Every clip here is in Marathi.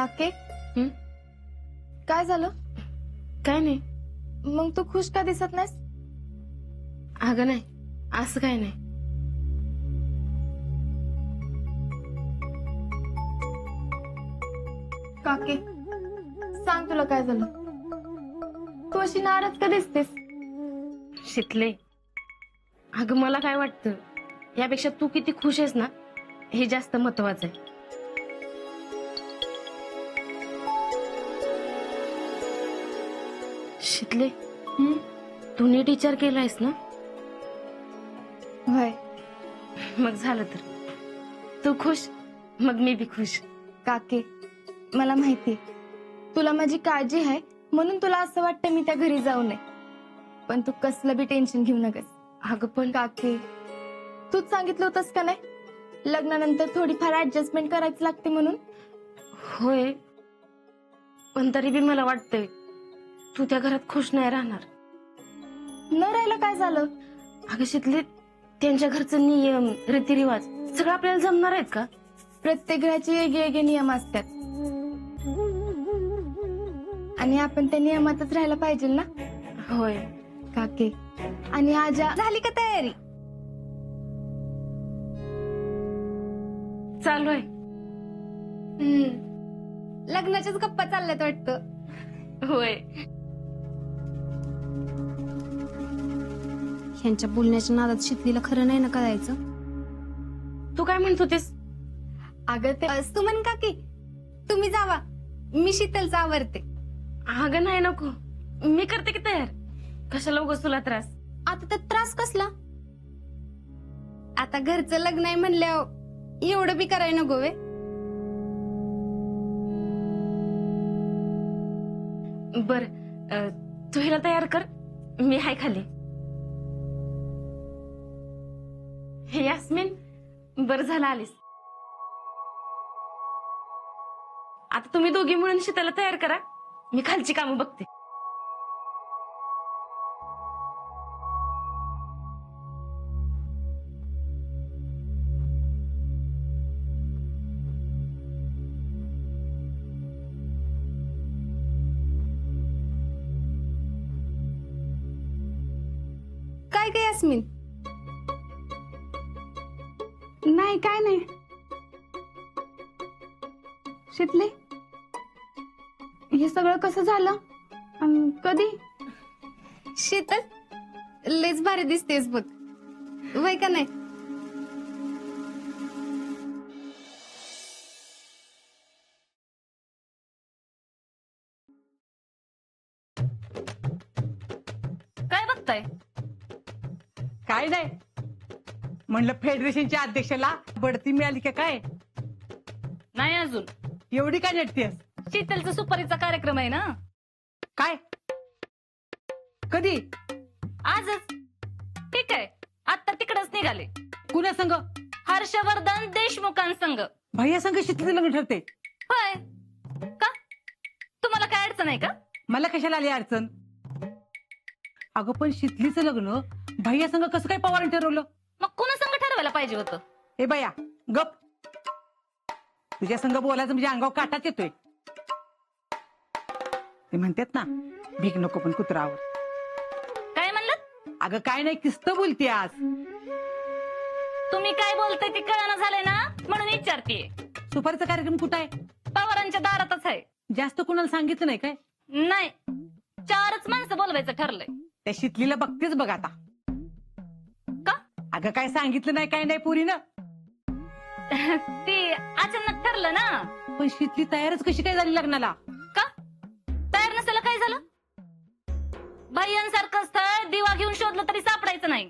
काके काय झालं? काय नाही. मग तू खुश का दिसत नाहीस? अगं नाही, असं काय नाही. काके सांग तुला काय झालं? तू अशी नाराज का दिसतेस? शितले, अगं मला काय वाटतं, यापेक्षा तू किती खुश आहेस ना हे जास्त महत्वाचं आहे. शितले, तू नीट विचार केलायस ना? होय. मग झालं तर तू खुश, मग मी बी खुश. काके मला माहिती तुला माझी काळजी आहे, म्हणून तुला असं वाटतं मी त्या घरी जाऊ नये. पण तू कसलं बी टेन्शन घेऊ नकस. अगं पण काके तूच सांगितलं होतंस का नाही, लग्नानंतर थोडीफार ऍडजस्टमेंट करायची लागते म्हणून. होय, पण तरी बी मला वाटतंय तू त्या घरात खुश नाही राहणार. न राहिलं काय झालं? अगं शितले, त्यांच्या घरचं नियम रीतिरिवाज सगळं आपल्याला जमणार आहेत का? प्रत्येक घराचे वेगळे नियम असतात आणि आपण त्या नियमातच राहायला पाहिजे ना. होय काके, आणि आजा झाली का तयारी? चालू आहे. लग्नाच्याच गप्पा चालल्यात वाटतं. होय. ह्यांच्या बोलण्याच्या नादात शितलीला खरं नाही ना करायचं. तू काय म्हणत होतीस? अगं ते सुमन काकी तुम्ही जावा, मी शीतलचा आवरते. अगं नाही, नको, मी करते की तयार. कशाला उगाच तुला त्रास? आता त्यात त्रास कसला? आता घरचं लग्न आहे म्हणल्यावर एवढं बी करायला नको वे. बर, तू हिला तयार कर, मी हाय खाली. हे यास्मिन, बर झालं आलीस. आता तुम्ही दोघी मिळून शीतलला तयार करा, मी खालची कामं बघते. काय काय यास्मिन? नाही काय नाही. शितले, हे सगळं कसं झालं आणि कधी? शीतल, लेच भारी दिसतेस बघ, वय का नाही? काय बघताय? काय नाही म्हणलं, फेडरेशनच्या अध्यक्षाला बढती मिळाली का काय? नाही अजून. एवढी काय नटतेस? शीतलचा सुपारीचा कार्यक्रम आहे ना. काय? कधी? आजच. ठीक आहे, आता तिकडच निघाले. कुणा संघ? हर्षवर्धन देशमुखांसंग. भैया संघ शीतलीचं लग्न ठरते? होय. का तुम्हाला काय अडचण आहे का? मला कशाला आली अडचण? अगं पण शीतलीचं लग्न भैया संघ कसं काय पवारांनी ठरवलं? मग कुणा संग ठरवायला पाहिजे होतं? हे बया गप, तुझ्या संघ बोलायचं म्हणजे अंगावर काटाच येतोय. ते म्हणतात ना, भीक नको पण कुत्रावर. काय म्हणलं? अगं काय नाही, किस्त बोलते आज. तुम्ही काय बोलताय ते कळना झालंय ना, म्हणून विचारतीये. सुपारीचा कार्यक्रम कुठं आहे? पवारांच्या दारातच आहे. जास्त कुणाला सांगितलं नाही काय? नाही, 4च माणसं बोलवायचं ठरलंय. त्या शीतलीला बघतेच बघ आता. का? अगं काय सांगितलं नाही, काय नाही पुरीनं. ती अचानक ठरलं ना. पण शीतली तयारच कशी काय झाली लग्नाला? का तयार नसायला काय झालं? भैयांसारखं स्थळ दिवा घेऊन शोधलं तरी सापडायचं नाही.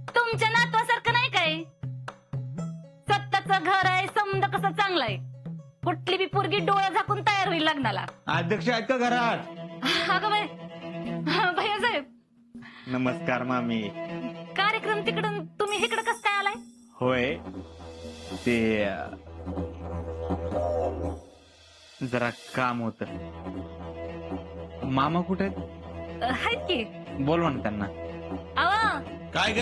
तुमच्या नातवासारखं नाही काय, स्वतःचं घर आहे, समद कसं चांगलं आहे. कुठली बी पोरगी डोळा झाकून तयार होईल लग्नाला. अध्यक्ष आहेत का घरात? अगं बाई, भैया साहेब नमस्कार मामी. कार्यक्रम तिकडून तुम्ही इकडं कसं काय आलाय? होय, ते जरा काम होत. मामा कुठे आहेत? आहेत की. बोलवा ना त्यांना. अवा काय ग?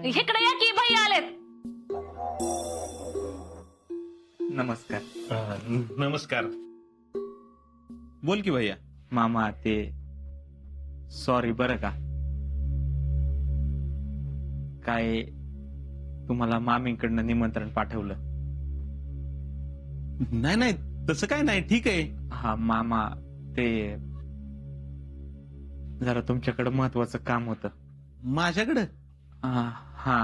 इकडे या की, भैया आलेत. नमस्कार. नमस्कार. बोल की भैया. मामा ते सॉरी बरं का. काय तुम्हाला मामींकडनं निमंत्रण पाठवलं. नाही नाही तसं काय नाही, ठीक आहे. हा मामा ते जरा तुमच्याकडे महत्वाचं काम होतं. माझ्याकडं हा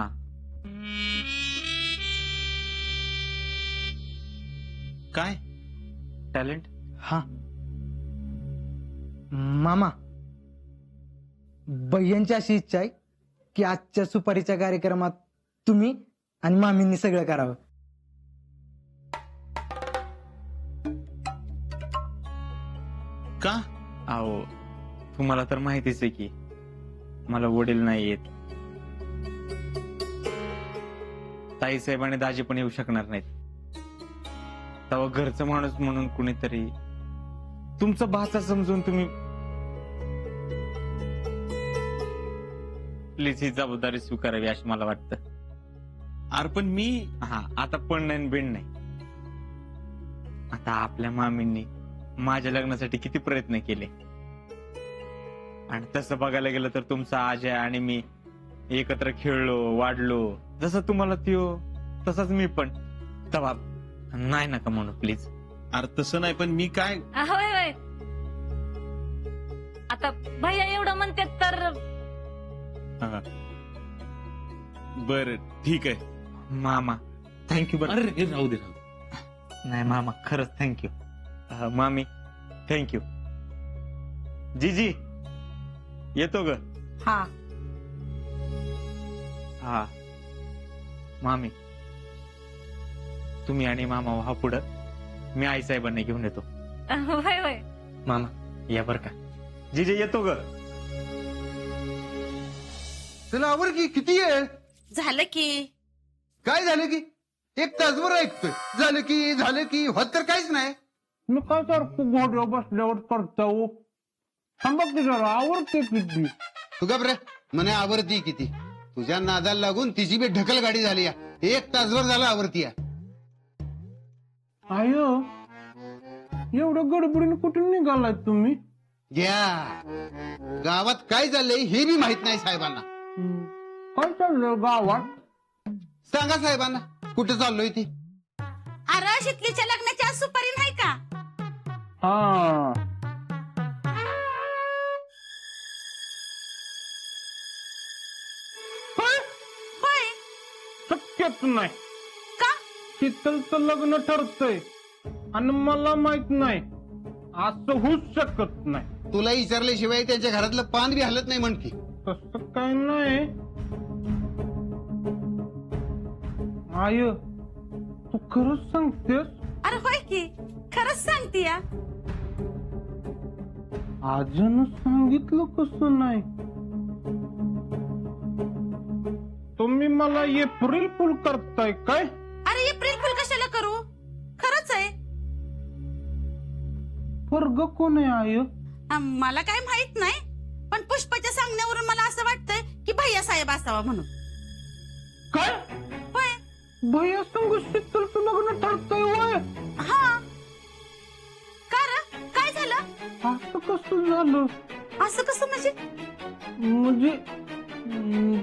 काय? टॅलेंट. हा मामा, भैयांची अशी इच्छा आहे की आजच्या सुपारीच्या कार्यक्रमात तुम्ही आणि मामींनी सगळं करावं. का? अहो तुम्हाला तर माहितीच आहे की मला वडील नाही येत. ताईसाहेब आणि दाजी पण येऊ शकणार नाहीत. तेव्हा घरचं माणूस म्हणून कुणीतरी तुमचं भाचा समजून तुम्ही प्लीज ही जबाबदारी स्वीकारावी अशी मला वाटतं. अरे पण मी हा आता पण नाही बिण नाही. आता आपल्या मामींनी माझ्या लग्नासाठी किती प्रयत्न केले आणि तसं बघायला गेलं तर तुमचा आजय आणि मी एकत्र खेळलो वाढलो. जसं तुम्हाला त्यो तसंच मी पण. तवा नाही नका म्हणू प्लीज. अरे तसं नाही पण मी काय. होय होय. आता भैया एवढं म्हणते तर बर ठीक आहे. मामा थँक्यू. बरं अरे हे राहू दे राहू दे. नाही मामा खरंच थँक्यू. मामी थँक्यू. जीजी येतो ग. हा हा मामी तुम्ही आणि मामा व्हा पुढं. मी आईसाहेबांना घेऊन येतो. होय होय. मामा या बर का. जीजे येतो ग. त्याला आवर की किती आहे. झालं की. काय झालं की एक तासभर ऐकतोय झालं की होत तर काहीच नाही. मी काय सारखं घोड्यावर बसल्यावर करताऊ. थांबा की जरा आवडते किती. तू गप रे. म्हणे आवरती किती. तुझ्या नादाला लागून तिची बी ढकल गाडी झाली. एक तासभर झाला आवरती. आय एवढं गडबडीने कुठून निघालाय तुम्ही. घ्या गावात काय चाललंय हे बी माहित नाही साहेबांना. काय चाललंय गावात. सांगा साहेबांना कुठे चाललोय ती. अरे शितलीच्या लग्नाची आज सुपारी नाही का. हा होय. शक्यच नाही. का. शीतलचं लग्न ठरतंय आणि मला माहित नाही. असं होऊच शकत नाही. तुला विचारल्याशिवाय त्यांच्या घरातलं पान बी हलत नाही म्हणकी. तसं काय नाही. आय तू खरंच सांगतेस. अरे होय की खरंच सांगते. आजनं सांगितलं कसं नाही. तुम्ही मला एप्रिल फुल करताय काय. अरे एप्रिल फुल कशाला करू. खरंच आहे. वर्ग कोण आहे आय. मला काय माहित नाही पण पुष्पाच्या सांगण्यावरून मला असं वाटतंय की भैया साहेब असावा म्हणून. काय होय. भैया संग शीतलचं लग्न ठरतंय वय. हा का रे काय झालं. असं कसं झालं. असं कसं म्हणजे. म्हणजे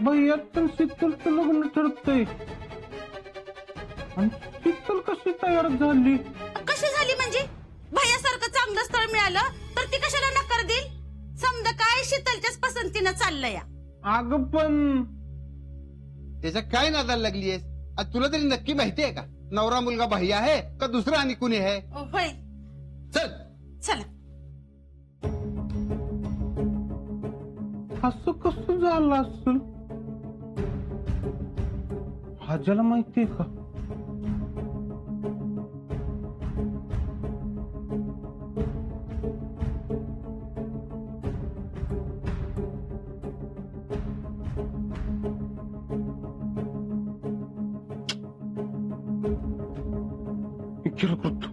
भैयात पण शीतलचं लग्न ठरतंय आणि शीतल कशी तयार झाली. कशी झाली म्हणजे. भैयासारखं चांगलं स्थळ मिळालं तर ती कशाला नकार देईल. समजा काय शीतलच्याच पसंतीनं चाललंय. अगं पण त्याच्या काय नादाला लागली आहेस. आज तुला तरी नक्की माहिती आहे का नवरा मुलगा भैया आहे का दुसरा आणि कुणी आहे. होय. चल चला. असं कसं झालं असेल. हाजाला माहितीये का. विचार करतो.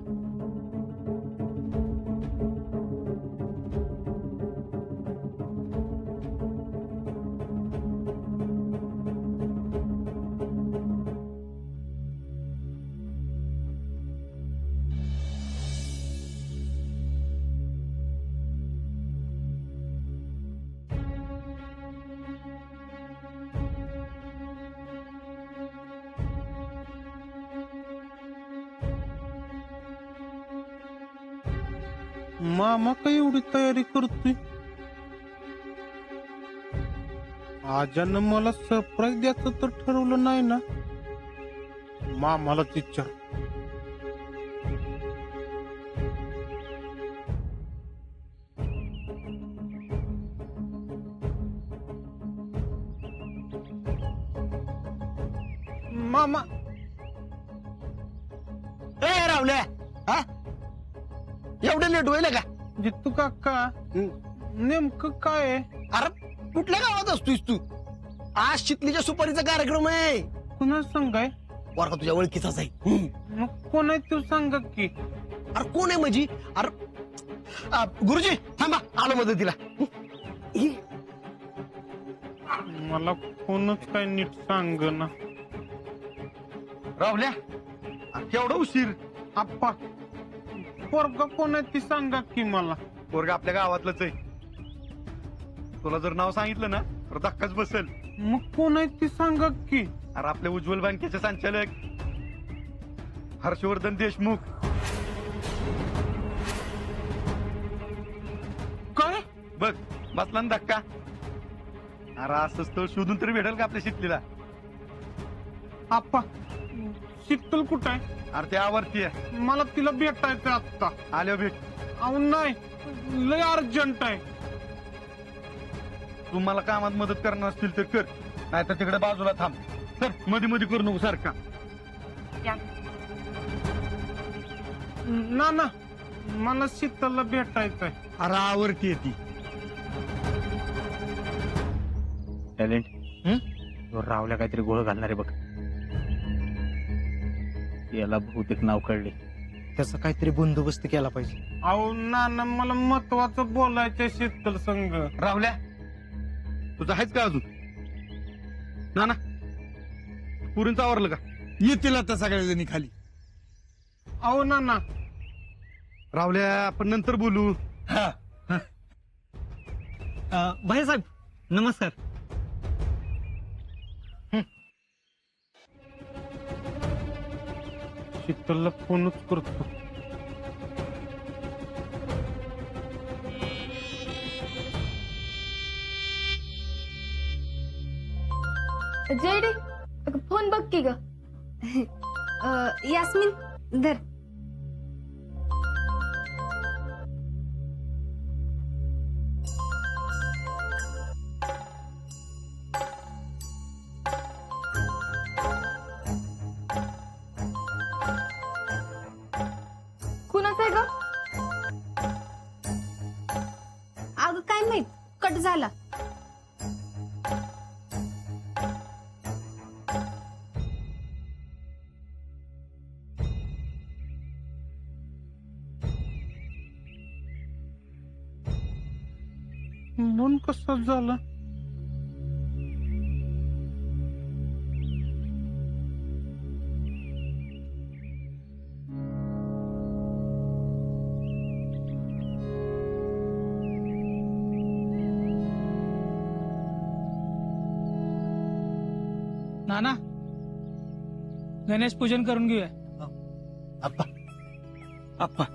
मामा का एवढी तयारी करतोय? आजानं मला सरप्राईज द्यायचं तर ठरवलं नाही ना? मामालाच विचार. मामा ए रावल्या, हा एवढं लेट होईल का? जितू काका नेमकं काय आहे? अरे कुठल्या गावात असतोयस तू? आज शितलीच्या सुपारीचा कार्यक्रम आहे. कुणा सांगाय? वर का तुझ्या ओळखीचाच आहे. मग कोण आहे तू सांगा की. अरे कोण आहे म्हणजे? अरे गुरुजी थांबा, आलो मदतीला. मला कोणच काय नीट सांग ना. राहुल्या केवढा उशीर? आप्पा पोरगा कोण आहे ती सांगा की मला. पोरगा आपल्या गावातलंच आहे. तुला जर नाव सांगितलं ना तर धक्काच बसेल. मग कोण आहे ती सांगा की. अरे आपल्या उज्ज्वल बँकेचे संचालक हर्षवर्धन देशमुख. काय? बघ बसला ना धक्का. अरे असं स्थळ शोधून तरी भेटेल का आपल्या शितलीला? आप्पा शीतल कुठं आहे? अरे ते आवरती आहे. मला तिला भेटायचं आत्ता. आल्या भेट. अहो नाही, लय अर्जंट आहे. तू मला कामात मदत करणार असतील तर कर, नाही तर तिकडे बाजूला थांब. तर मध्ये मध्ये करू नको सारखा. ना ना मला शीतलला भेटायचंय. अरे आवरती ती. टॅलेंट रावल्या काहीतरी गोळ घालणारे बघ. याला बहुतेक नाव कळले. त्याचा काहीतरी बंदोबस्त केला पाहिजे. अहो ना ना मला महत्वाचं बोलायचंय शीतल संघ. रावल्या तुझं आहेच का अजून? ना ना पुरींच आवरलं का? येतील आता सगळ्या जणी खाली. अहो ना ना रावल्या आपण नंतर बोलू. भाईसाहेब नमस्कार. शीतलला फोनच करतो. जेडी फोन बघ की ग. यास्मिन धर. कुणाचं आहे ग? अगं काय माहित, कट झाला. मन कसं झालं? नाना गणेश पूजन करून घेऊया. आप्पा आप्पा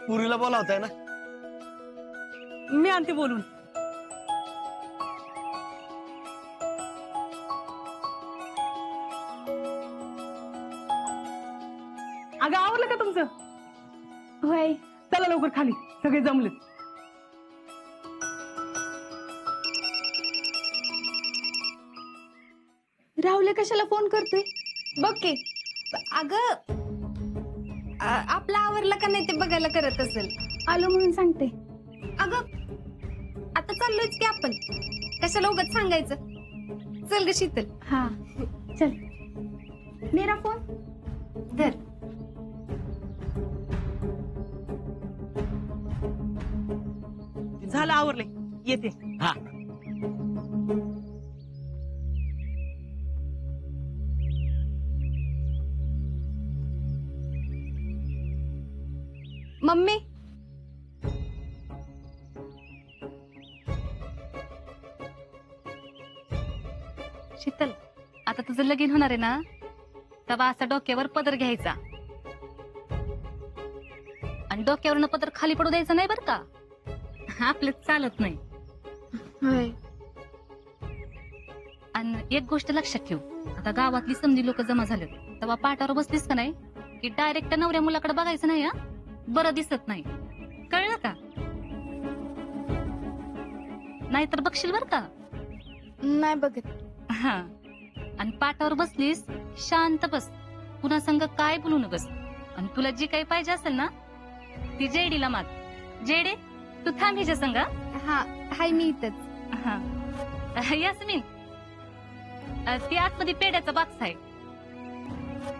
पुरीला बोलावताय ना? मी आणते बोलून. अगं आवडलं का तुमचं? होय. चला लवकर खाली, सगळे जमलेत. राहुल कशाला फोन करतोय बघ की. अगं आपला आवरला का नाही ते बघायला करत असेल. आलो म्हणून सांगते. अगं आता चाललोयच की आपण, कशाला उगाच सांगायचं. चल ग शीतल. हा चल. मेरा फोन धर. झालं आवरले, येते. हा शीतल, आता तुझं लगीन होणार आहे ना, तेव्हा असा डोक्यावर पदर घ्यायचा आणि डोक्यावरनं पदर खाली पडू द्यायचं नाही बरं का, आपलं चालत नाही. होय. आणि एक गोष्ट लक्षात ठेव, आता गावातली समजी लोक जमा झाले, तेव्हा पाटावर बसलीस का नाही की डायरेक्ट नवऱ्या मुलाकडे बघायचं नाही. हा, बरं दिसत नाही, कळलं का? नाहीतर बघशील बर का. नाही बघत. हा, आणि पाटावर बसलीस शांत बस, पुन्हा संग काय बोलू नकस. आणि तुला जी काही पाहिजे असेल ना ती जेडीला माग. जेडे, तू थांब हिच्या संग. हा, हाय मी इथंच. हा, यास्मिन, ती आतमध्ये पेड्याचा बॉक्स आहे,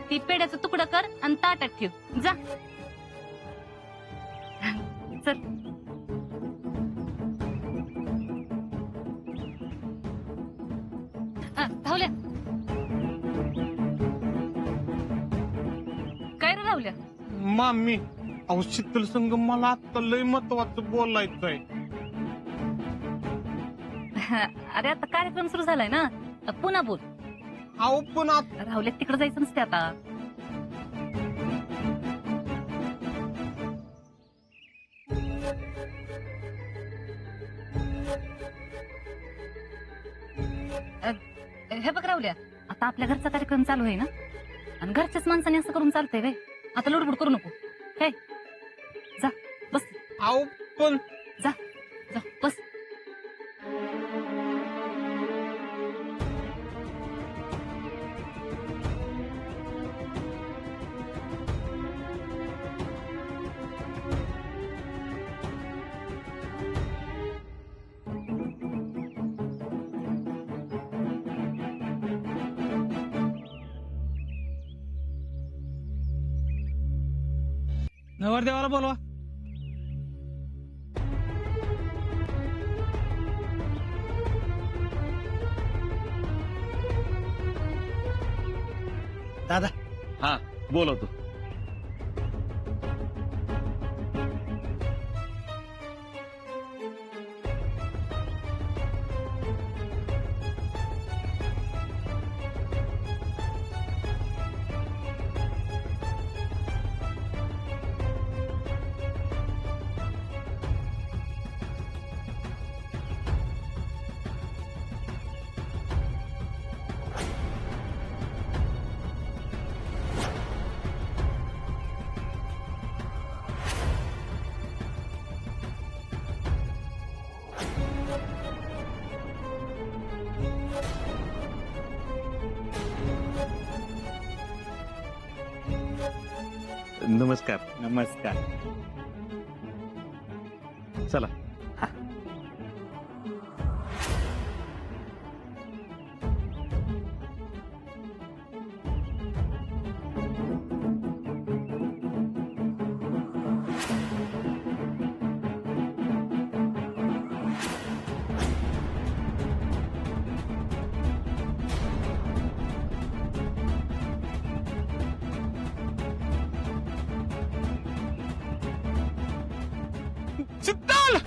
ती पेड्याचं तुकडं कर आणि ताटात ठेव. जा, चल. धावल्या काय रे धावल्या? मामी, अहो शीतल संग मला आता लय महत्वाचं बोलायचंय. अरे आता कार्यक्रम सुरू झालाय ना, पुन्हा बोल. अहो पण राहुल्यात तिकडे जायचं नसते आता. हे बघ राहुल्या, आता आपल्या घरचा कार्यक्रम चालू आहे ना, आणि घरच्याच माणसाने असं करून चालतंय वे. आता लुडबुड करू नको. हे जा बस. अहो पण जा जा बस. नवरदेवाला बोलवा. दादा, हा बोलवतो. नमस्कार. नमस्कार. चला. शीतल,